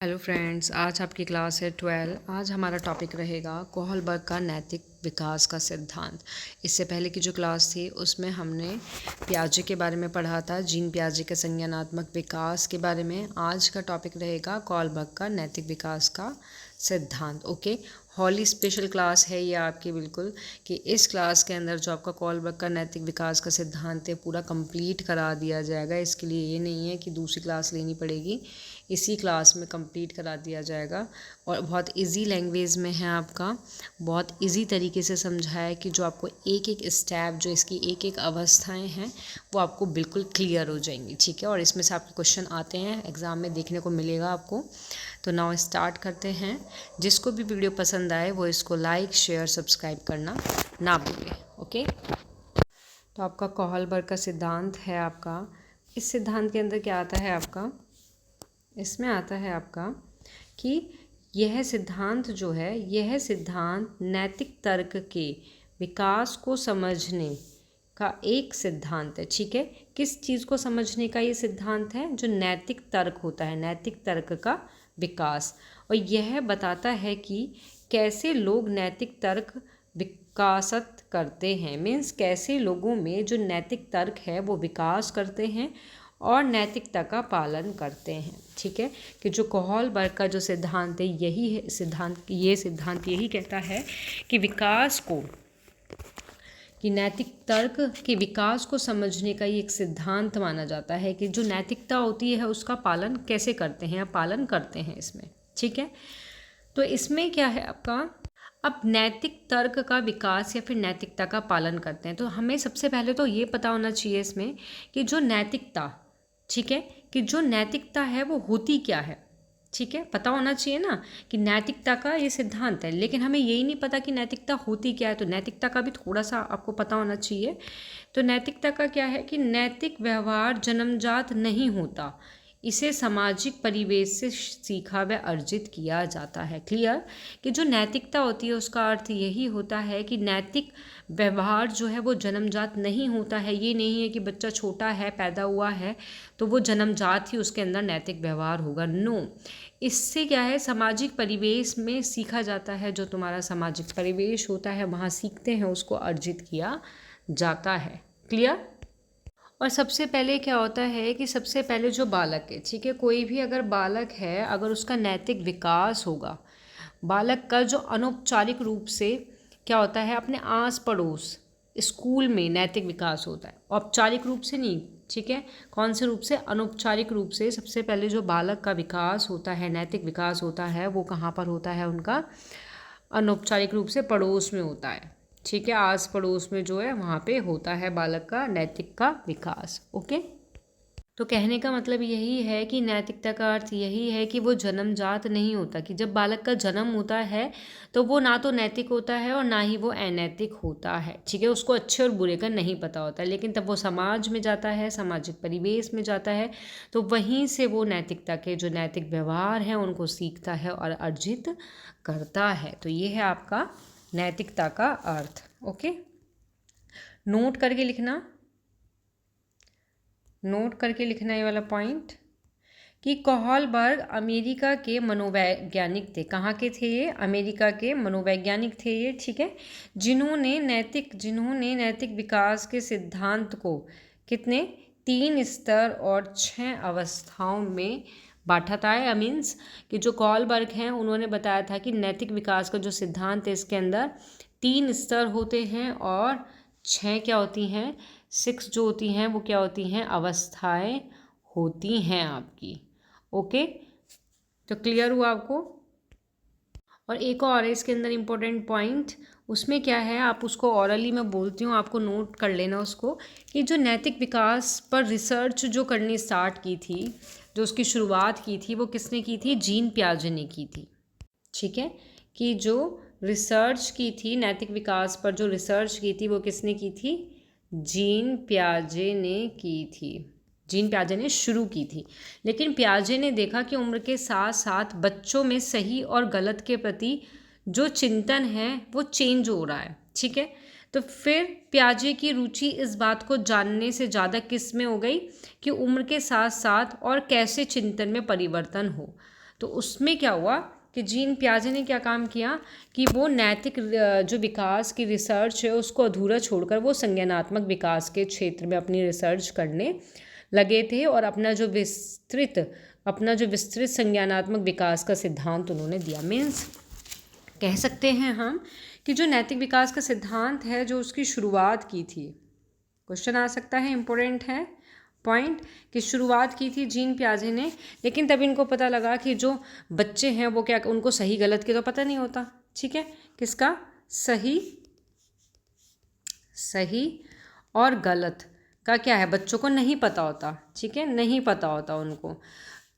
Hello friends, आज आपकी class है 12। आज हमारा टॉपिक रहेगा कोहलबर्ग का नैतिक विकास का सिद्धांत। इससे पहले की जो क्लास थी उसमें हमने पियाजे के बारे में पढ़ा था, जीन पियाजे के संज्ञानात्मक विकास के बारे में। आज का टॉपिक रहेगा कोहलबर्ग का नैतिक विकास का सिद्धांत। ओके, हॉली स्पेशल क्लास है ये आपकी बिल्कुल, कि इस क्लास के अंदर जो आपका कोहलबर्ग का नैतिक विकास का सिद्धांत है पूरा कंप्लीट करा दिया जाएगा। इसके लिए ये नहीं है कि दूसरी क्लास लेनी पड़ेगी, इसी क्लास में कंप्लीट करा दिया जाएगा। और बहुत इजी लैंग्वेज में है आपका, बहुत इजी तरीके से समझाया है कि जो आपको एक एक स्टेप, जो इसकी एक एक अवस्थाएं हैं वो आपको बिल्कुल क्लियर हो जाएंगी। ठीक है, और इसमें से आपके क्वेश्चन आते हैं, एग्ज़ाम में देखने को मिलेगा आपको। तो नाउ स्टार्ट करते हैं। जिसको भी वीडियो पसंद आए वो इसको लाइक, शेयर, सब्सक्राइब करना ना भूलें। ओके, तो आपका कोहलबर्ग का सिद्धांत है आपका। इस सिद्धांत के अंदर क्या आता है आपका, इसमें आता है आपका कि यह सिद्धांत जो है, यह सिद्धांत नैतिक तर्क के विकास को समझने का एक सिद्धांत है। ठीक है, किस चीज़ को समझने का ये सिद्धांत है? जो नैतिक तर्क होता है, नैतिक तर्क का विकास। और यह बताता है कि कैसे लोग नैतिक तर्क विकासत करते हैं, मीन्स कैसे लोगों में जो नैतिक तर्क है वो विकास करते हैं और नैतिकता का पालन करते हैं। ठीक है, कि जो कोहलबर्ग का जो सिद्धांत है यही है सिद्धांत यही कहता है कि विकास को, कि नैतिक तर्क के विकास को समझने का ये एक सिद्धांत माना जाता है कि जो नैतिकता होती है उसका पालन कैसे करते हैं या पालन करते हैं इसमें। ठीक है, तो इसमें क्या है आपका, अब नैतिक तर्क का विकास या फिर नैतिकता का पालन करते हैं, तो हमें सबसे पहले तो ये पता होना चाहिए इसमें कि जो नैतिकता, ठीक है, कि जो नैतिकता है वो होती क्या है। ठीक है, पता होना चाहिए ना कि नैतिकता का ये सिद्धांत है, लेकिन हमें यही नहीं पता कि नैतिकता होती क्या है। तो नैतिकता का भी थोड़ा सा आपको पता होना चाहिए। तो नैतिकता का क्या है कि नैतिक व्यवहार जन्मजात नहीं होता, इसे सामाजिक परिवेश से सीखा व अर्जित किया जाता है। क्लियर, कि जो नैतिकता होती है उसका अर्थ यही होता है कि नैतिक व्यवहार जो है वो जन्मजात नहीं होता है। ये नहीं है कि बच्चा छोटा है, पैदा हुआ है तो वो जन्मजात ही उसके अंदर नैतिक व्यवहार होगा। नो, इससे क्या है, सामाजिक परिवेश में सीखा जाता है। जो तुम्हारा सामाजिक परिवेश होता है वहाँ सीखते हैं, उसको अर्जित किया जाता है। क्लियर। और सबसे पहले क्या होता है कि सबसे पहले जो बालक है, ठीक है, कोई भी अगर बालक है, अगर उसका नैतिक विकास होगा, बालक का जो अनौपचारिक रूप से क्या होता है, अपने आस पड़ोस स्कूल में नैतिक विकास होता है, औपचारिक रूप से नहीं। ठीक है, कौन से रूप से? अनौपचारिक रूप से। सबसे पहले जो बालक का विकास होता है, नैतिक विकास होता है, वो कहाँ पर होता है उनका? अनौपचारिक रूप से पड़ोस में होता है। ठीक है, आस पड़ोस में जो है वहाँ पे होता है बालक का नैतिक का विकास। ओके, तो कहने का मतलब यही है कि नैतिकता का अर्थ यही है कि वो जन्मजात नहीं होता, कि जब बालक का जन्म होता है तो वो ना तो नैतिक होता है और ना ही वो अनैतिक होता है। ठीक है, उसको अच्छे और बुरे का नहीं पता होता है, लेकिन तब वो समाज में जाता है, सामाजिक परिवेश में जाता है, तो वहीं से वो नैतिकता के जो नैतिक व्यवहार हैं उनको सीखता है और अर्जित करता है। तो ये है आपका नैतिकता का अर्थ। ओके, नोट करके लिखना, नोट करके लिखना ये वाला पॉइंट, कि कोहलबर्ग अमेरिका के मनोवैज्ञानिक थे। कहाँ के थे ये? अमेरिका के मनोवैज्ञानिक थे ये। ठीक है, जिन्होंने नैतिक विकास के सिद्धांत को कितने 3 स्तर और 6 अवस्थाओं में बांटा था। मीन्स कि जो कोहलबर्ग हैं उन्होंने बताया था कि नैतिक विकास का जो सिद्धांत है इसके अंदर 3 स्तर होते हैं और 6 क्या होती हैं, 6 जो होती हैं वो क्या होती हैं, अवस्थाएं होती हैं आपकी। ओके, तो क्लियर हुआ आपको। और एक और है इसके अंदर इम्पोर्टेंट पॉइंट, उसमें क्या है, आप उसको ऑरली मैं बोलती हूँ, आपको नोट कर लेना उसको, कि जो नैतिक विकास पर रिसर्च जो करनी स्टार्ट की थी, जो उसकी शुरुआत की थी, वो किसने की थी? जीन पियाजे ने की थी। ठीक है, कि जो रिसर्च की थी नैतिक विकास पर, जो रिसर्च की थी वो किसने की थी? जीन पियाजे ने की थी। जीन पियाजे ने शुरू की थी, लेकिन पियाजे ने देखा कि उम्र के साथ साथ बच्चों में सही और गलत के प्रति जो चिंतन है वो चेंज हो रहा है। ठीक है, तो फिर पियाजे की रुचि इस बात को जानने से ज़्यादा किस में हो गई, कि उम्र के साथ साथ और कैसे चिंतन में परिवर्तन हो। तो उसमें क्या हुआ कि जीन पियाजे ने क्या काम किया कि वो नैतिक जो विकास की रिसर्च है उसको अधूरा छोड़कर वो संज्ञानात्मक विकास के क्षेत्र में अपनी रिसर्च करने लगे थे और अपना जो विस्तृत संज्ञानात्मक विकास का सिद्धांत उन्होंने दिया। मीन्स कह सकते हैं हम कि जो नैतिक विकास का सिद्धांत है जो उसकी शुरुआत की थी, क्वेश्चन आ सकता है, इम्पोर्टेंट है पॉइंट, कि शुरुआत की थी जीन पियाजे ने। लेकिन तब इनको पता लगा कि जो बच्चे हैं वो क्या, उनको सही गलत के तो पता नहीं होता, ठीक है, किसका सही और गलत का क्या है, बच्चों को नहीं पता होता, ठीक है, नहीं पता होता उनको।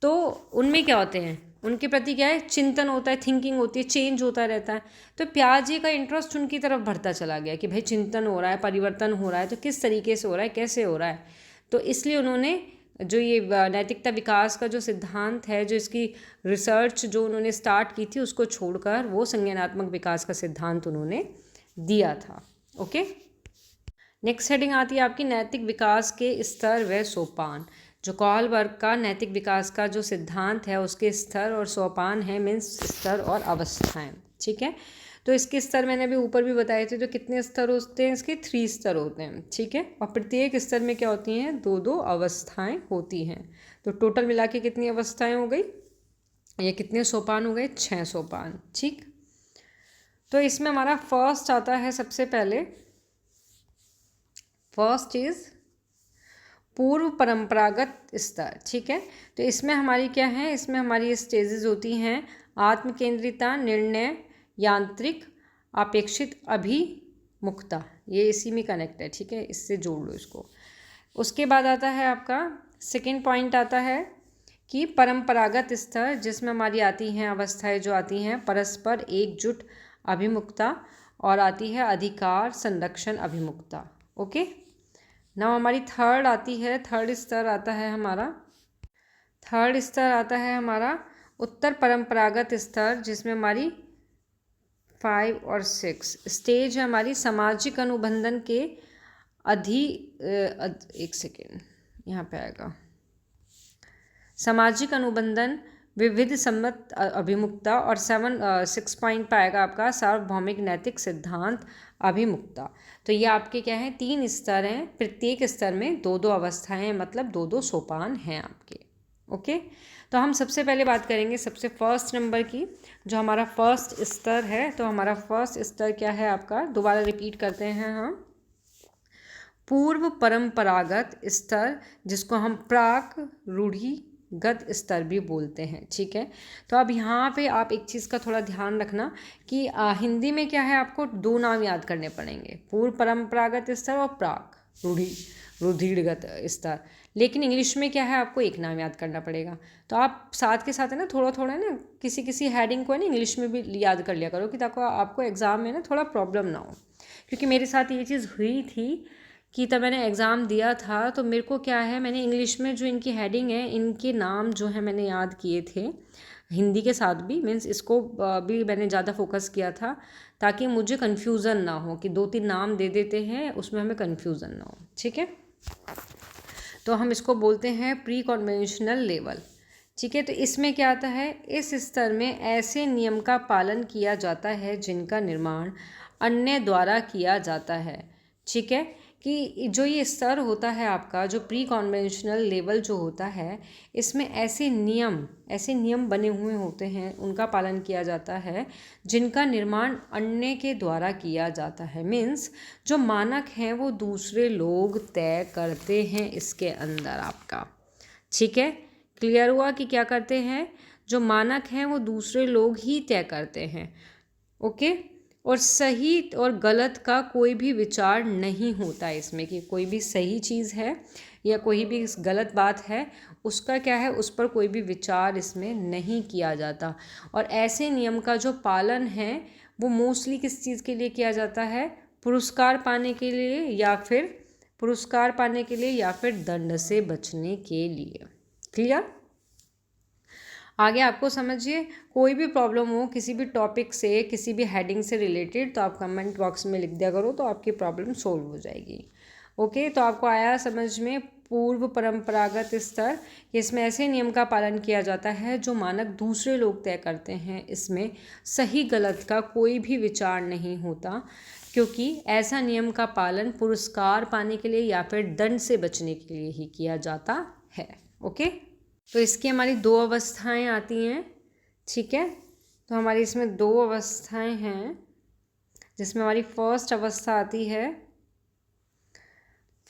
तो उनमें क्या होते हैं, उनके प्रति क्या है, चिंतन होता है, थिंकिंग होती है, चेंज होता रहता है। तो पियाजे का इंटरेस्ट उनकी तरफ बढ़ता चला गया कि भाई चिंतन हो रहा है, परिवर्तन हो रहा है, तो किस तरीके से हो रहा है, कैसे हो रहा है। तो इसलिए उन्होंने जो ये नैतिकता विकास का जो सिद्धांत है, जो इसकी रिसर्च जो उन्होंने स्टार्ट की थी उसको छोड़कर वो संज्ञानात्मक विकास का सिद्धांत उन्होंने दिया था। ओके, नेक्स्ट हेडिंग आती है आपकी नैतिक विकास के स्तर व सोपान। जो कोहलबर्ग का नैतिक विकास का जो सिद्धांत है उसके स्तर और सोपान है, मीन्स स्तर और अवस्थाएं, ठीक है। तो इसके स्तर मैंने अभी ऊपर भी बताए थे, जो कितने स्तर होते हैं, इसके 3 स्तर होते हैं, ठीक है। और प्रत्येक स्तर में क्या होती हैं, 2-2 अवस्थाएं होती हैं। तो टोटल मिला के कितनी अवस्थाएं हो गई, ये कितने सोपान हो गए, 6 सोपान, ठीक। तो इसमें हमारा फर्स्ट आता है, सबसे पहले फर्स्ट इज पूर्व परंपरागत स्तर, ठीक है। तो इसमें हमारी क्या है, इसमें हमारी स्टेजेस होती हैं आत्मकेंद्रिता, निर्णय, यांत्रिक, अपेक्षित, अभिमुखता, ये इसी में कनेक्ट है, ठीक है, इससे जोड़ लो इसको। उसके बाद आता है आपका सेकंड पॉइंट आता है कि परंपरागत स्तर, जिसमें हमारी आती हैं अवस्थाएं जो आती हैं परस्पर एकजुट अभिमुखता और आती है अधिकार संरक्षण अभिमुखता। ओके, नाउ हमारी थर्ड आती है, थर्ड स्तर आता है हमारा उत्तर परंपरागत स्तर, जिसमें हमारी 5 और 6 स्टेज है हमारी सामाजिक अनुबंधन के एक सेकेंड यहाँ पे आएगा, सामाजिक अनुबंधन, विविध सम्मत अभिमुखता, और 6 पॉइंट पे आएगा आपका सार्वभौमिक नैतिक सिद्धांत अभिमुखता। तो ये आपके क्या हैं, 3 स्तर हैं, प्रत्येक स्तर में 2-2 अवस्थाएं हैं, मतलब 2-2 सोपान हैं आपके। ओके, तो हम सबसे पहले बात करेंगे सबसे फर्स्ट नंबर की, जो हमारा फर्स्ट स्तर है। तो हमारा फर्स्ट स्तर क्या है आपका, दोबारा रिपीट करते हैं हम, पूर्व परंपरागत स्तर, जिसको हम प्राक रूढ़िगत स्तर भी बोलते हैं, ठीक है। तो अब यहाँ पे आप एक चीज़ का थोड़ा ध्यान रखना कि हिंदी में क्या है, आपको 2 नाम याद करने पड़ेंगे, पूर्व परंपरागत स्तर और प्राक रूढ़िगत स्तर। लेकिन इंग्लिश में क्या है, आपको एक नाम याद करना पड़ेगा। तो आप साथ के साथ है ना, थोड़ा थोड़ा ना किसी हेडिंग को है ना इंग्लिश में भी याद कर लिया करो, कि ताकि आपको एग्ज़ाम में ना थोड़ा प्रॉब्लम ना हो। क्योंकि मेरे साथ ये चीज़ हुई थी कि तब मैंने एग्ज़ाम दिया था, तो मेरे को क्या है, मैंने इंग्लिश में जो इनकी हेडिंग है, इनके नाम जो है मैंने याद किए थे हिंदी के साथ भी, मीन्स इसको भी मैंने ज़्यादा फोकस किया था, ताकि मुझे कन्फ्यूज़न ना हो कि 2-3 नाम दे देते हैं, उसमें हमें कन्फ्यूज़न ना हो, ठीक है। तो हम इसको बोलते हैं प्री कन्वेंशनल लेवल, ठीक है। तो इसमें क्या आता है, इस स्तर में ऐसे नियम का पालन किया जाता है जिनका निर्माण अन्य द्वारा किया जाता है, ठीक है। कि जो ये स्तर होता है आपका, जो प्री कन्वेंशनल लेवल जो होता है, इसमें ऐसे नियम बने हुए होते हैं, उनका पालन किया जाता है जिनका निर्माण अन्य के द्वारा किया जाता है। मीन्स जो मानक हैं वो दूसरे लोग तय करते हैं इसके अंदर आपका, ठीक है। क्लियर हुआ कि क्या करते हैं, जो मानक हैं वो दूसरे लोग ही तय करते हैं। ओके, और सही और गलत का कोई भी विचार नहीं होता इसमें, कि कोई भी सही चीज़ है या कोई भी गलत बात है, उसका क्या है, उस पर कोई भी विचार इसमें नहीं किया जाता। और ऐसे नियम का जो पालन है वो मोस्टली किस चीज़ के लिए किया जाता है, पुरस्कार पाने के लिए या फिर दंड से बचने के लिए। क्लियर, आगे आपको समझिए, कोई भी प्रॉब्लम हो किसी भी टॉपिक से, किसी भी हेडिंग से रिलेटेड, तो आप कमेंट बॉक्स में लिख दिया करो, तो आपकी प्रॉब्लम सोल्व हो जाएगी। ओके, तो आपको आया समझ में पूर्व परंपरागत स्तर, इसमें ऐसे नियम का पालन किया जाता है जो मानक दूसरे लोग तय करते हैं। इसमें सही गलत का कोई भी विचार नहीं होता, क्योंकि ऐसा नियम का पालन पुरस्कार पाने के लिए या फिर दंड से बचने के लिए ही किया जाता है। ओके, तो इसकी हमारी 2 अवस्थाएं आती हैं। ठीक है, तो हमारी इसमें 2 अवस्थाएं हैं, जिसमें हमारी फर्स्ट अवस्था आती है।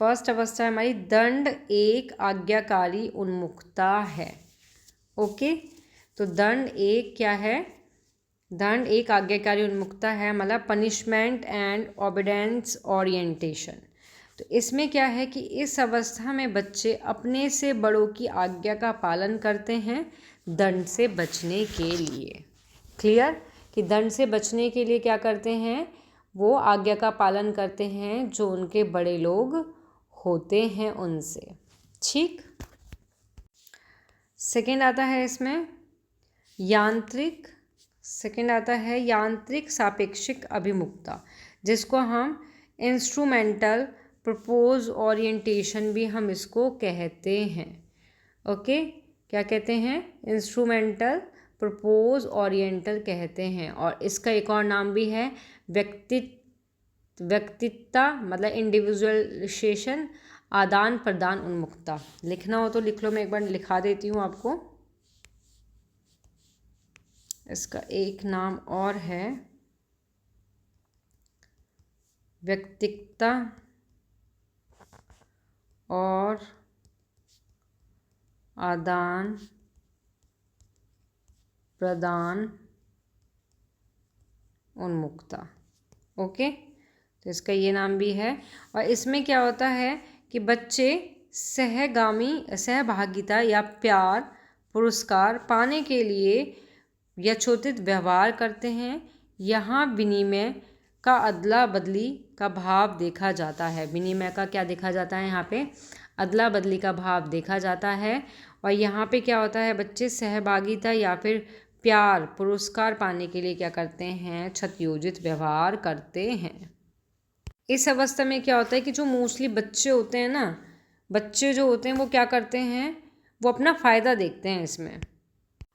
फर्स्ट अवस्था हमारी दंड एक आज्ञाकारी उन्मुखता है। ओके, तो दंड एक क्या है? दंड एक आज्ञाकारी उन्मुखता है, मतलब पनिशमेंट एंड ओबीडियंस ओरिएंटेशन। तो इसमें क्या है कि इस अवस्था में बच्चे अपने से बड़ों की आज्ञा का पालन करते हैं दंड से बचने के लिए। क्लियर? कि दंड से बचने के लिए क्या करते हैं? वो आज्ञा का पालन करते हैं जो उनके बड़े लोग होते हैं उनसे। ठीक। सेकंड आता है इसमें यांत्रिक, सेकंड आता है यांत्रिक सापेक्षिक अभिमुखता, जिसको हम इंस्ट्रूमेंटल प्रपोज ओरिएंटेशन भी हम इसको कहते हैं। ओके, क्या कहते हैं? इंस्ट्रूमेंटल प्रपोज ओरिएंटल कहते हैं। और इसका एक और नाम भी है व्यक्तित्व, मतलब इंडिविजुअलाइजेशन, आदान प्रदान उन्मुखता। लिखना हो तो लिख लो, मैं एक बार लिखा देती हूँ आपको। इसका एक नाम और है व्यक्तित्व और आदान प्रदान उन्मुखता। ओके, तो इसका ये नाम भी है। और इसमें क्या होता है कि बच्चे सहभागिता या प्यार पुरस्कार पाने के लिए यथोचित व्यवहार करते हैं। यहाँ विनिमय का अदला बदली का भाव देखा जाता है। विनिमय का क्या देखा जाता है? यहाँ पे अदला बदली का भाव देखा जाता है। और यहाँ पे क्या होता है? बच्चे सहभागिता या फिर प्यार पुरस्कार पाने के लिए क्या करते हैं? क्षतयोजित व्यवहार करते हैं। इस अवस्था में क्या होता है कि जो मोस्टली बच्चे होते हैं ना, बच्चे जो होते हैं वो क्या करते हैं? वो अपना फ़ायदा देखते हैं इसमें।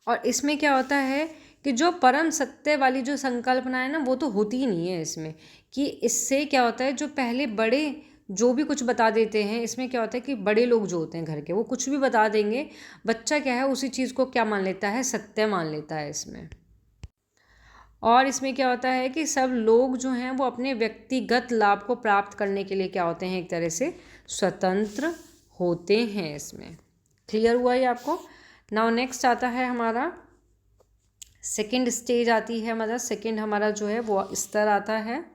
और इसमें क्या होता है कि जो परम सत्य वाली जो संकल्पना है ना, वो तो होती ही नहीं है इसमें। कि इससे क्या होता है, जो पहले बड़े जो भी कुछ बता देते हैं, इसमें क्या होता है कि बड़े लोग जो होते हैं घर के, वो कुछ भी बता देंगे, बच्चा क्या है उसी चीज़ को क्या मान लेता है? सत्य मान लेता है इसमें। और इसमें क्या होता है कि सब लोग जो हैं वो अपने व्यक्तिगत लाभ को प्राप्त करने के लिए क्या होते हैं? एक तरह से स्वतंत्र होते हैं इसमें। क्लियर हुआ ये आपको? नाउ नेक्स्ट आता है हमारा सेकंड स्टेज आती है, मतलब सेकंड हमारा जो है वो स्तर आता है।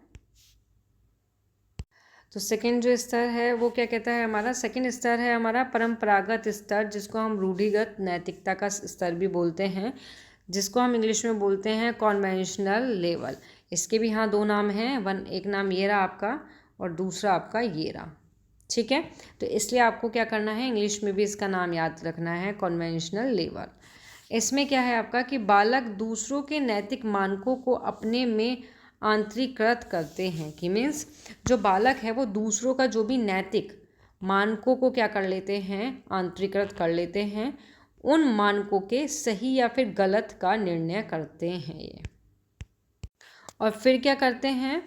तो सेकंड जो स्तर है वो क्या कहता है? हमारा सेकंड स्तर है हमारा परंपरागत स्तर, जिसको हम रूढ़िगत नैतिकता का स्तर भी बोलते हैं, जिसको हम इंग्लिश में बोलते हैं कॉन्वेंशनल लेवल। इसके भी हाँ 2 नाम हैं, एक नाम ये रहा आपका और दूसरा आपका ये रहा। ठीक है, तो इसलिए आपको क्या करना है? इंग्लिश में भी इसका नाम याद रखना है, कॉन्वेंशनल लेवल। इसमें क्या है आपका कि बालक दूसरों के नैतिक मानकों को अपने में आंतरिकृत करते हैं। कि मीन्स जो बालक है वो दूसरों का जो भी नैतिक मानकों को क्या कर लेते हैं? आंतरिकृत कर लेते हैं। उन मानकों के सही या फिर गलत का निर्णय करते हैं ये। और फिर क्या करते हैं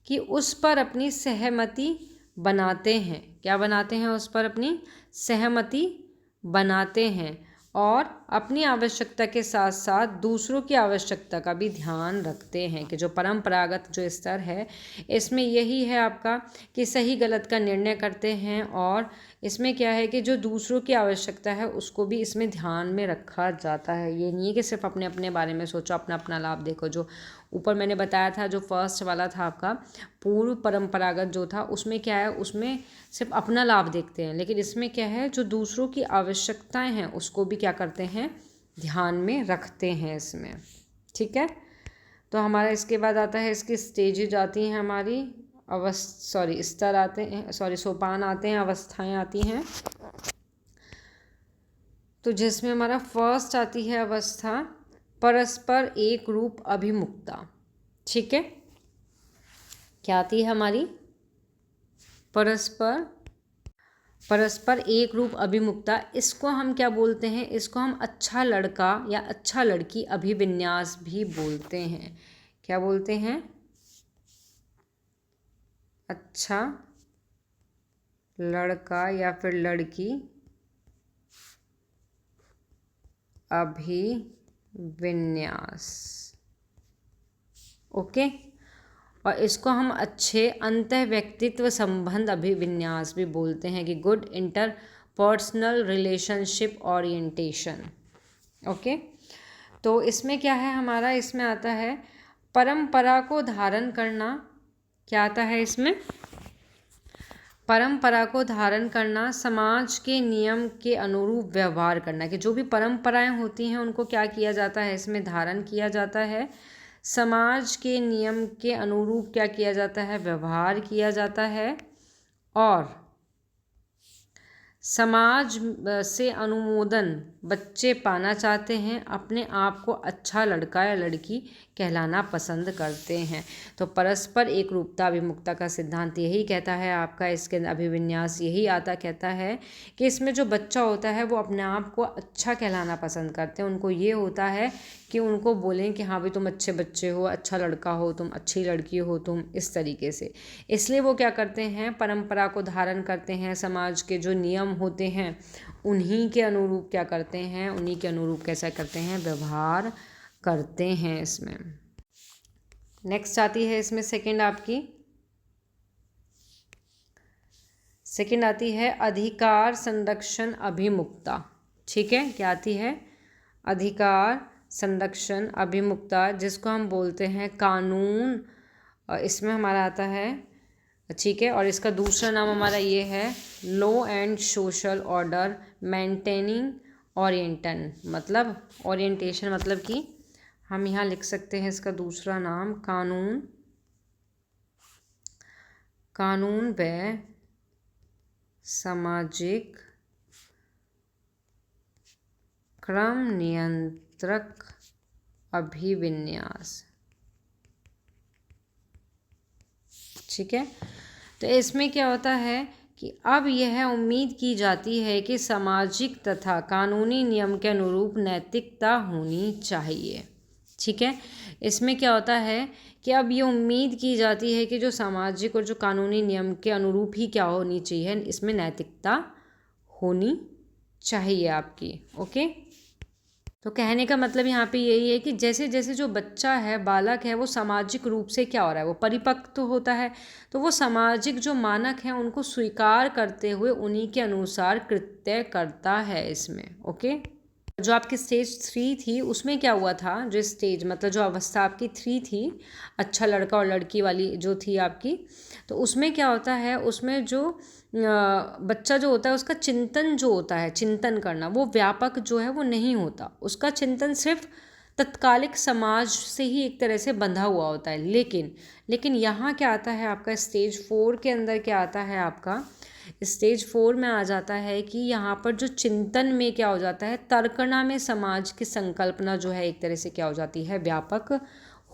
कि उस पर अपनी सहमति बनाते हैं। क्या बनाते हैं? उस पर अपनी सहमति बनाते हैं और अपनी आवश्यकता के साथ साथ दूसरों की आवश्यकता का भी ध्यान रखते हैं। कि जो परंपरागत जो स्तर है इसमें यही है आपका कि सही गलत का निर्णय करते हैं। और इसमें क्या है कि जो दूसरों की आवश्यकता है उसको भी इसमें ध्यान में रखा जाता है। ये नहीं है कि सिर्फ अपने अपने बारे में सोचो, अपना अपना लाभ देखो। जो ऊपर मैंने बताया था, जो फर्स्ट वाला था आपका पूर्व परंपरागत जो था, उसमें क्या है? उसमें सिर्फ अपना लाभ देखते हैं। लेकिन इसमें क्या है? जो दूसरों की आवश्यकताएं हैं उसको भी क्या करते हैं? ध्यान में रखते हैं इसमें। ठीक है, तो हमारा इसके बाद आता है, इसकी स्टेजेज आती हैं हमारी स्तर आते हैं, सोपान आते हैं, अवस्थाएं आती हैं। तो जिसमें हमारा फर्स्ट आती है अवस्था परस्पर एक रूप अभिमुखता। ठीक है, क्या आती है हमारी? परस्पर परस्पर एक रूप अभिमुखता, इसको हम क्या बोलते हैं? इसको हम अच्छा लड़का या अच्छा लड़की अभिविन्यास भी बोलते हैं। क्या बोलते हैं? अच्छा लड़का या फिर लड़की अभिविन्यास। ओके। और इसको हम अच्छे अंतः व्यक्तित्व संबंध अभिविन्यास भी बोलते हैं कि good inter personal relationship orientation. Okay. तो इसमें क्या है हमारा? इसमें आता है परंपरा को धारण करना। क्या आता है इसमें? परंपरा को धारण करना, समाज के नियम के अनुरूप व्यवहार करना, कि जो भी परंपराएं होती हैं उनको क्या किया जाता है? इसमें धारण किया जाता है। समाज के नियम के अनुरूप क्या किया जाता है? व्यवहार किया जाता है। और समाज से अनुमोदन बच्चे पाना चाहते हैं, अपने आप को अच्छा लड़का या लड़की कहलाना पसंद करते हैं। तो परस्पर एक रूपता अभिमुखता का सिद्धांत यही कहता है आपका, इसके अभिविन्यास यही आता कहता है कि इसमें जो बच्चा होता है वो अपने आप को अच्छा कहलाना पसंद करते हैं। उनको ये होता है कि उनको बोलें कि हाँ भाई तुम अच्छे बच्चे हो, अच्छा लड़का हो तुम, अच्छी लड़की हो तुम, इस तरीके से। इसलिए वो क्या करते हैं? परंपरा को धारण करते हैं, समाज के जो नियम होते हैं उन्हीं के अनुरूप क्या करते हैं? उन्हीं के अनुरूप कैसा करते हैं? व्यवहार करते हैं इसमें। नेक्स्ट आती है इसमें सेकंड आपकी, सेकंड आती है अधिकार संरक्षण अभिमुखता। ठीक है, क्या आती है? अधिकार संरक्षण अभिमुखता, जिसको हम बोलते हैं कानून। इसमें हमारा आता है, ठीक है, और इसका दूसरा नाम हमारा ये है law and social order maintaining orientation, मतलब कि हम यहाँ लिख सकते हैं इसका दूसरा नाम कानून व सामाजिक क्रम नियंत्रक अभिविन्यास। ठीक है, तो इसमें क्या होता है कि अब यह उम्मीद की जाती है कि सामाजिक तथा कानूनी नियम के अनुरूप नैतिकता होनी चाहिए। ठीक है, इसमें क्या होता है कि अब ये उम्मीद की जाती है कि जो सामाजिक और जो कानूनी नियम के अनुरूप ही क्या होनी चाहिए? इसमें नैतिकता होनी चाहिए आपकी। ओके, तो कहने का मतलब यहाँ पे यही है कि जैसे जैसे जो बच्चा है, बालक है, वो सामाजिक रूप से क्या हो रहा है? वो परिपक्व तो होता है, तो वो सामाजिक जो मानक हैं उनको स्वीकार करते हुए उन्हीं के अनुसार कृत्य करता है इसमें। ओके, जो आपकी स्टेज 3 थी उसमें क्या हुआ था? जो स्टेज मतलब जो अवस्था आपकी 3 थी, अच्छा लड़का और लड़की वाली जो थी आपकी, तो उसमें क्या होता है? उसमें जो बच्चा जो होता है उसका चिंतन जो होता है, चिंतन करना, वो व्यापक जो है वो नहीं होता। उसका चिंतन सिर्फ तत्कालिक समाज से ही एक तरह से बंधा हुआ होता है। लेकिन यहाँ क्या आता है आपका? स्टेज 4 के अंदर क्या आता है आपका? स्टेज 4 में आ जाता है कि यहाँ पर जो चिंतन में क्या हो जाता है? तर्कना में समाज की संकल्पना जो है एक तरह से क्या हो जाती है? व्यापक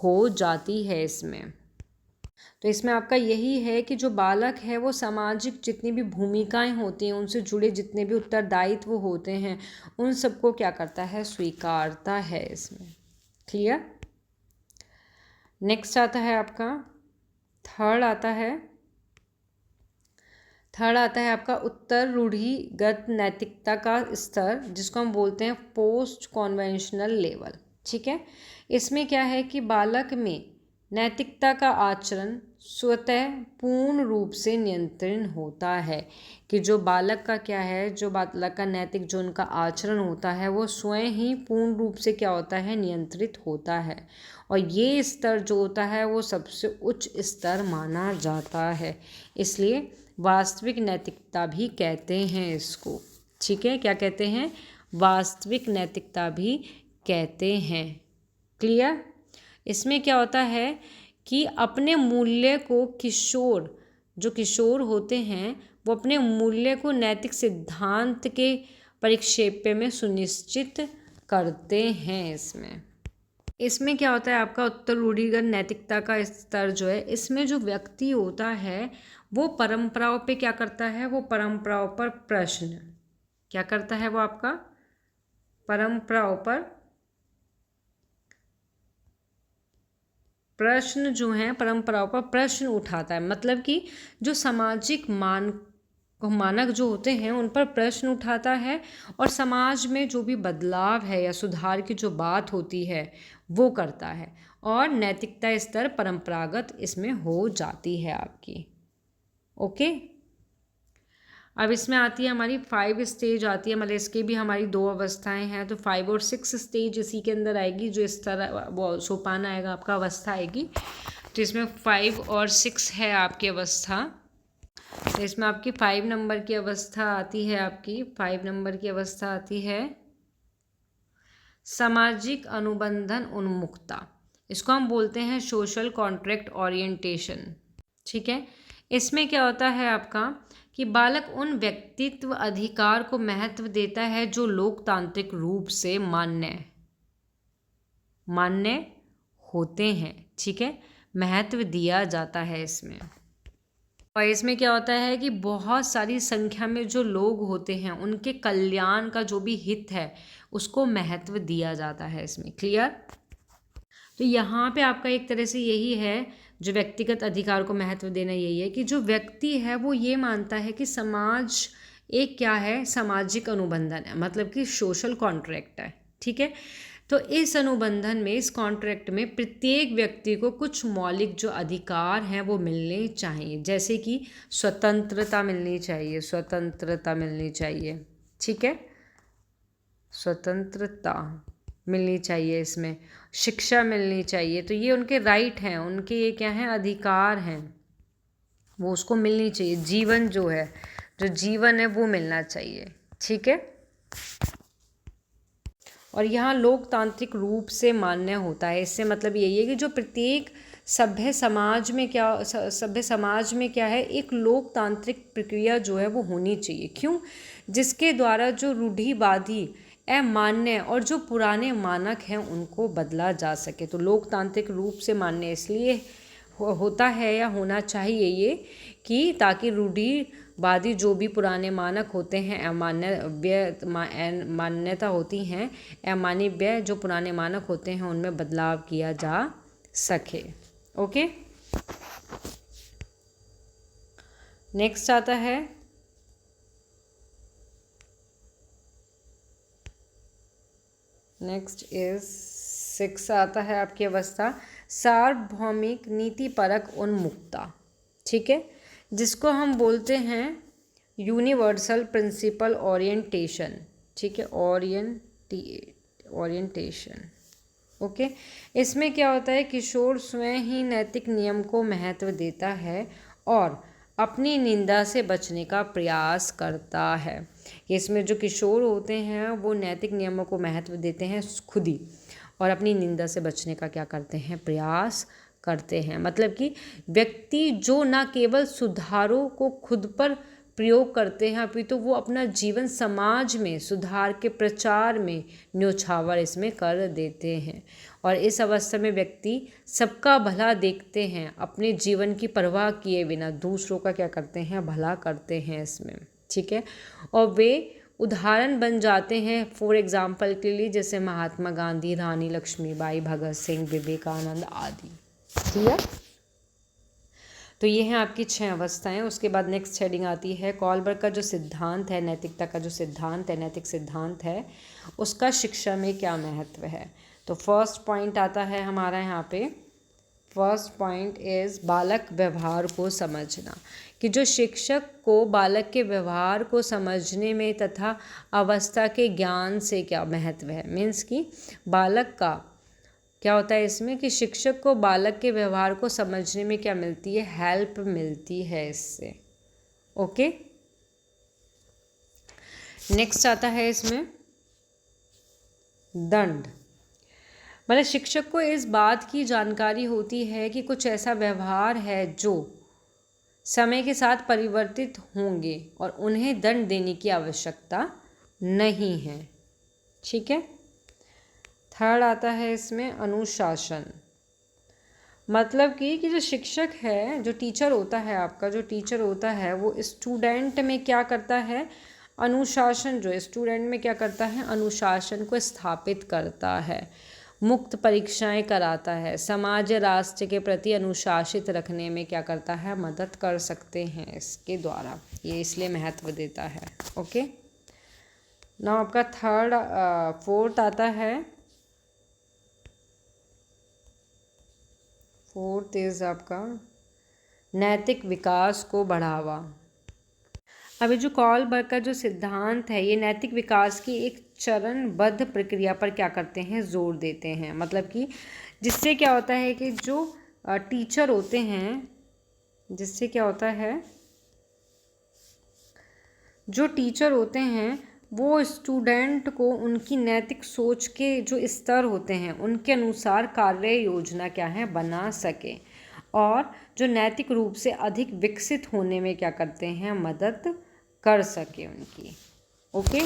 हो जाती है इसमें। तो इसमें आपका यही है कि जो बालक है वो सामाजिक जितनी भी भूमिकाएं होती हैं, उनसे जुड़े जितने भी उत्तरदायित्व होते हैं, उन सबको क्या करता है? स्वीकारता है इसमें। क्लियर? नेक्स्ट आता है आपका थर्ड आता है आपका उत्तर रूढ़िगत नैतिकता का स्तर, जिसको हम बोलते हैं पोस्ट कॉन्वेंशनल लेवल। ठीक है, इसमें क्या है कि बालक में नैतिकता का आचरण स्वतः पूर्ण रूप से नियंत्रण होता है। कि जो बालक का क्या है, जो बालक का नैतिक जो उनका आचरण होता है वो स्वयं ही पूर्ण रूप से क्या होता है? नियंत्रित होता है। और ये स्तर जो होता है वो सबसे उच्च स्तर माना जाता है, इसलिए वास्तविक नैतिकता भी कहते हैं इसको। ठीक है, क्या कहते हैं? वास्तविक नैतिकता भी कहते हैं। क्लियर? इसमें क्या होता है कि अपने मूल्य को जो किशोर होते हैं वो अपने मूल्य को नैतिक सिद्धांत के परिक्षेप्य में सुनिश्चित करते हैं इसमें। इसमें क्या होता है आपका उत्तर रूढ़िगत नैतिकता का स्तर जो है, इसमें जो व्यक्ति होता है वो परंपराओं पे क्या करता है, वो परंपराओं पर प्रश्न क्या करता है, वो आपका परंपराओं पर प्रश्न जो हैं, परंपराओं पर प्रश्न उठाता है। मतलब कि जो सामाजिक मानक जो होते हैं उन पर प्रश्न उठाता है, और समाज में जो भी बदलाव है या सुधार की जो बात होती है वो करता है, और नैतिकता स्तर परंपरागत इसमें हो जाती है आपकी। ओके, अब इसमें आती है हमारी 5 स्टेज आती है, मतलब इसके भी हमारी 2 अवस्थाएं हैं, तो 5 और 6 स्टेज इसी के अंदर आएगी, जो इस तरह वो सोपान आएगा आपका, अवस्था आएगी। तो इसमें 5 और 6 है आपकी अवस्था। तो इसमें आपकी 5 नंबर की अवस्था आती है, आपकी 5 नंबर की अवस्था आती है सामाजिक अनुबंधन उन्मुखता। इसको हम बोलते हैं सोशल कॉन्ट्रैक्ट ओरिएंटेशन। ठीक है, इसमें क्या होता है आपका कि बालक उन व्यक्तित्व अधिकार को महत्व देता है जो लोकतांत्रिक रूप से मान्य होते हैं। ठीक है, महत्व दिया जाता है इसमें। और इसमें क्या होता है कि बहुत सारी संख्या में जो लोग होते हैं उनके कल्याण का जो भी हित है उसको महत्व दिया जाता है इसमें। क्लियर? तो यहाँ पे आपका एक तरह से यही है, जो व्यक्तिगत अधिकार को महत्व देना यही है कि जो व्यक्ति है वो ये मानता है कि समाज एक क्या है, सामाजिक अनुबंधन है, मतलब कि सोशल कॉन्ट्रैक्ट है। ठीक है, तो इस अनुबंधन में, इस कॉन्ट्रैक्ट में प्रत्येक व्यक्ति को कुछ मौलिक जो अधिकार हैं वो मिलने चाहिए, जैसे कि स्वतंत्रता मिलनी चाहिए, स्वतंत्रता मिलनी चाहिए। ठीक है, स्वतंत्रता मिलनी चाहिए, इसमें शिक्षा मिलनी चाहिए। तो ये उनके राइट हैं, उनके ये क्या हैं, अधिकार हैं, वो उसको मिलनी चाहिए। जीवन जो है, जो जीवन है वो मिलना चाहिए। ठीक है, और यहाँ लोकतांत्रिक रूप से मान्य होता है। इससे मतलब यही है कि जो प्रत्येक सभ्य समाज में क्या है, एक लोकतांत्रिक प्रक्रिया जो है वो होनी चाहिए। क्यों? जिसके द्वारा जो रूढ़िवादी अमान्य और जो पुराने मानक हैं उनको बदला जा सके। तो लोकतांत्रिक रूप से मान्य इसलिए होता है या होना चाहिए ये, कि ताकि रूढ़िवादी जो भी पुराने मानक होते हैं, मान्यता होती हैं, अमानवीय जो पुराने मानक होते हैं उनमें बदलाव किया जा सके। ओके, नेक्स्ट आता है नेक्स्ट इज 6 आता है आपकी अवस्था सार्वभौमिक नीतिपरक उन्मुखता। ठीक है, जिसको हम बोलते हैं यूनिवर्सल प्रिंसिपल ओरिएंटेशन। ठीक है, ओरिएंटेशन। ओके, इसमें क्या होता है, किशोर स्वयं ही नैतिक नियम को महत्व देता है और अपनी निंदा से बचने का प्रयास करता है। इसमें जो किशोर होते हैं वो नैतिक नियमों को महत्व देते हैं खुद ही, और अपनी निंदा से बचने का क्या करते हैं, प्रयास करते हैं। मतलब कि व्यक्ति जो न केवल सुधारों को खुद पर प्रयोग करते हैं, अपितु वो अपना जीवन समाज में सुधार के प्रचार में न्योछावर इसमें कर देते हैं। और इस अवस्था में व्यक्ति सबका भला देखते हैं, अपने जीवन की परवाह किए बिना दूसरों का क्या करते हैं, भला करते हैं इसमें। ठीक है, और वे उदाहरण बन जाते हैं फॉर एग्जाम्पल के लिए, जैसे महात्मा गांधी, रानी लक्ष्मीबाई, भगत सिंह, विवेकानंद आदि। क्लियर? तो ये हैं आपकी 6 अवस्थाएं। उसके बाद नेक्स्ट हेडिंग आती है कॉलबर्ग का जो सिद्धांत है, नैतिकता का जो सिद्धांत है, नैतिक सिद्धांत है, उसका शिक्षा में क्या महत्व है। तो फर्स्ट पॉइंट आता है हमारा यहाँ पे, फर्स्ट पॉइंट इज़ बालक व्यवहार को समझना, कि जो शिक्षक को बालक के व्यवहार को समझने में तथा अवस्था के ज्ञान से क्या महत्व है। मीन्स कि बालक का क्या होता है इसमें, कि शिक्षक को बालक के व्यवहार को समझने में क्या मिलती है, हेल्प मिलती है इससे। ओके, नेक्स्ट आता है इसमें दंड। मतलब शिक्षक को इस बात की जानकारी होती है कि कुछ ऐसा व्यवहार है जो समय के साथ परिवर्तित होंगे और उन्हें दंड देने की आवश्यकता नहीं है। ठीक है, थर्ड आता है इसमें अनुशासन। मतलब कि जो शिक्षक है, जो टीचर होता है आपका, जो टीचर होता है वो स्टूडेंट में क्या करता है, अनुशासन, जो स्टूडेंट में क्या करता है, अनुशासन को स्थापित करता है, मुक्त परीक्षाएं कराता है, समाज राष्ट्र के प्रति अनुशासित रखने में क्या करता है, मदद कर सकते हैं इसके द्वारा, ये इसलिए महत्व देता है। ओके, ना आपका फोर्थ आता है, फोर्थ इज आपका नैतिक विकास को बढ़ावा। अभी जो कॉलबर्ग का जो सिद्धांत है, ये नैतिक विकास की एक चरणबद्ध प्रक्रिया पर क्या करते हैं, जोर देते हैं। मतलब कि जिससे क्या होता है कि जो टीचर होते हैं, जिससे क्या होता है, जो टीचर होते हैं वो स्टूडेंट को उनकी नैतिक सोच के जो स्तर होते हैं उनके अनुसार कार्य योजना क्या है, बना सके, और जो नैतिक रूप से अधिक विकसित होने में क्या करते हैं, मदद कर सके उनकी। ओके,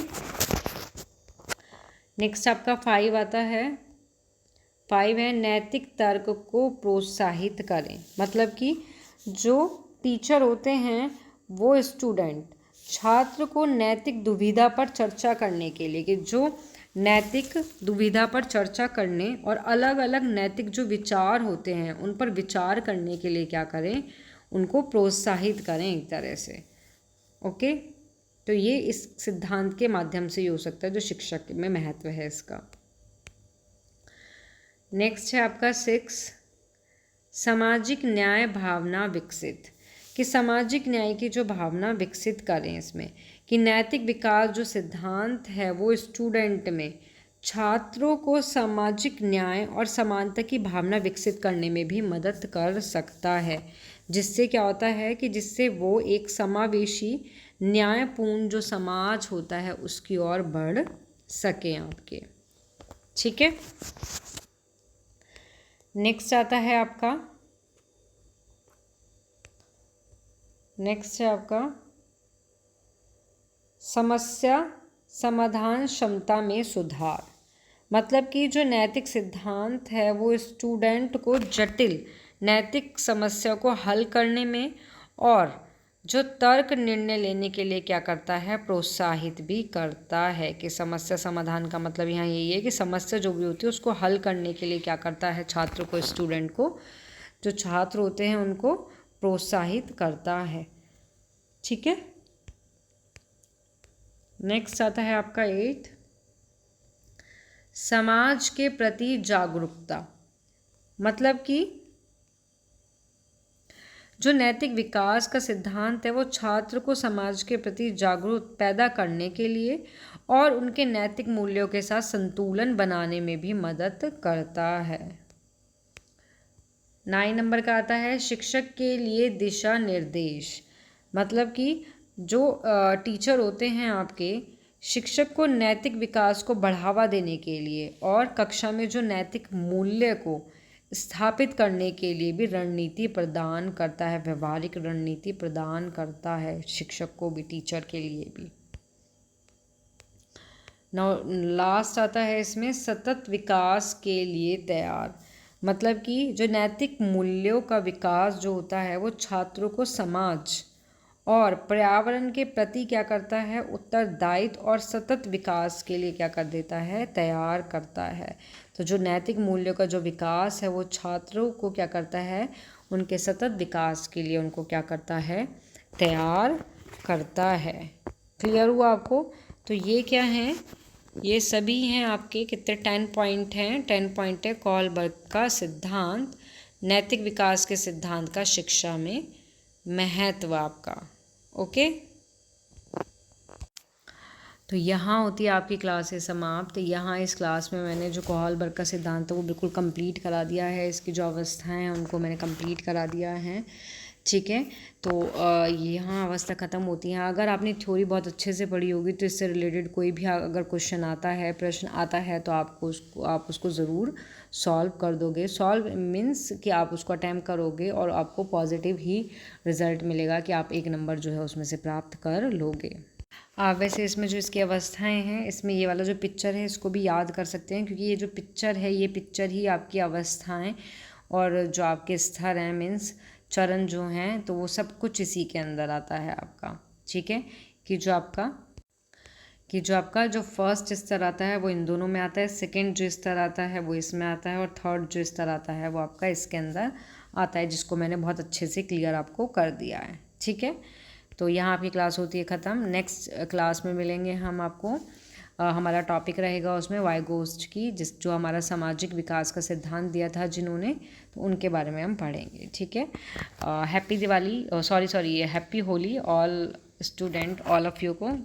नेक्स्ट आपका 5 आता है। 5 है नैतिक तर्क को प्रोत्साहित करें। मतलब कि जो टीचर होते हैं वो स्टूडेंट, छात्र को नैतिक दुविधा पर चर्चा करने के लिए, कि जो नैतिक दुविधा पर चर्चा करने और अलग अलग नैतिक जो विचार होते हैं उन पर विचार करने के लिए क्या करें, उनको प्रोत्साहित करें एक तरह से। ओके, तो ये इस सिद्धांत के माध्यम से ही हो सकता है, जो शिक्षक में महत्व है इसका। नेक्स्ट है आपका 6 सामाजिक न्याय भावना विकसित, कि सामाजिक न्याय की जो भावना विकसित करें इसमें, कि नैतिक विकास जो सिद्धांत है वो स्टूडेंट में छात्रों को सामाजिक न्याय और समानता की भावना विकसित करने में भी मदद कर सकता है, जिससे क्या होता है कि जिससे वो एक समावेशी न्यायपूर्ण जो समाज होता है उसकी ओर बढ़ सके आपके। ठीक है, नेक्स्ट आता है आपका, नेक्स्ट है आपका समस्या समाधान क्षमता में सुधार। मतलब कि जो नैतिक सिद्धांत है वो स्टूडेंट को जटिल नैतिक समस्या को हल करने में और जो तर्क निर्णय लेने के लिए क्या करता है, प्रोत्साहित भी करता है। कि समस्या समाधान का मतलब यहाँ यही है कि समस्या जो भी होती है उसको हल करने के लिए क्या करता है, छात्र को, स्टूडेंट को, जो छात्र होते हैं उनको प्रोत्साहित करता है। ठीक है, नेक्स्ट आता है आपका 8 समाज के प्रति जागरूकता। मतलब कि जो नैतिक विकास का सिद्धांत है वो छात्र को समाज के प्रति जागरूक पैदा करने के लिए और उनके नैतिक मूल्यों के साथ संतुलन बनाने में भी मदद करता है। 9 नंबर का आता है शिक्षक के लिए दिशा निर्देश। मतलब कि जो टीचर होते हैं आपके, शिक्षक को नैतिक विकास को बढ़ावा देने के लिए और कक्षा में जो नैतिक मूल्य को स्थापित करने के लिए भी रणनीति प्रदान करता है, व्यवहारिक रणनीति प्रदान करता है शिक्षक को भी, टीचर के लिए भी। नौ लास्ट आता है इसमें सतत विकास के लिए तैयार। मतलब कि जो नैतिक मूल्यों का विकास जो होता है वो छात्रों को समाज और पर्यावरण के प्रति क्या करता है, उत्तरदायित्व और सतत विकास के लिए क्या कर देता है, तैयार करता है। तो जो नैतिक मूल्यों का जो विकास है वो छात्रों को क्या करता है, उनके सतत विकास के लिए उनको क्या करता है, तैयार करता है। क्लियर हुआ आपको? तो ये क्या हैं, ये सभी हैं आपके कितने 10 पॉइंट हैं। 10 पॉइंट है कॉलबर्ग का सिद्धांत, नैतिक विकास के सिद्धांत का शिक्षा में महत्व आपका। ओके, तो यहाँ होती है आपकी क्लासेस समाप्त। यहाँ इस क्लास में मैंने जो कॉलबर्ग का सिद्धांत है वो बिल्कुल कंप्लीट करा दिया है, इसकी जो अवस्थाएं हैं उनको मैंने कंप्लीट करा दिया है। ठीक है, तो यहाँ अवस्था ख़त्म होती है। अगर आपने थ्योरी बहुत अच्छे से पढ़ी होगी तो इससे रिलेटेड कोई भी अगर क्वेश्चन आता है, प्रश्न आता है, तो आप उसको ज़रूर सॉल्व कर दोगे। सॉल्व मीन्स कि आप उसको अटैम्प्ट करोगे और आपको पॉजिटिव ही रिज़ल्ट मिलेगा कि आप 1 नंबर जो है उसमें से प्राप्त कर लोगे। वैसे इसमें जो इसकी अवस्थाएं हैं, इसमें ये वाला जो पिक्चर है इसको भी याद कर सकते हैं, क्योंकि ये जो पिक्चर है ये पिक्चर ही आपकी अवस्थाएं और जो आपके स्तर हैं मीन्स चरण जो हैं, तो वो सब कुछ इसी के अंदर आता है आपका। ठीक है, कि जो आपका जो फर्स्ट स्तर आता है वो इन दोनों में आता है, सेकंड जो स्तर आता है वो इसमें आता है, और थर्ड जो स्तर आता है वो आपका इसके अंदर आता है, जिसको मैंने बहुत अच्छे से क्लियर आपको कर दिया है। ठीक है, तो यहाँ आपकी क्लास होती है ख़त्म। नेक्स्ट क्लास में मिलेंगे हम आपको। हमारा टॉपिक रहेगा उसमें वाइगोस्ट की, जो हमारा सामाजिक विकास का सिद्धांत दिया था जिन्होंने, तो उनके बारे में हम पढ़ेंगे। ठीक है, happy Diwali, sorry happy Holi all student, all of you को।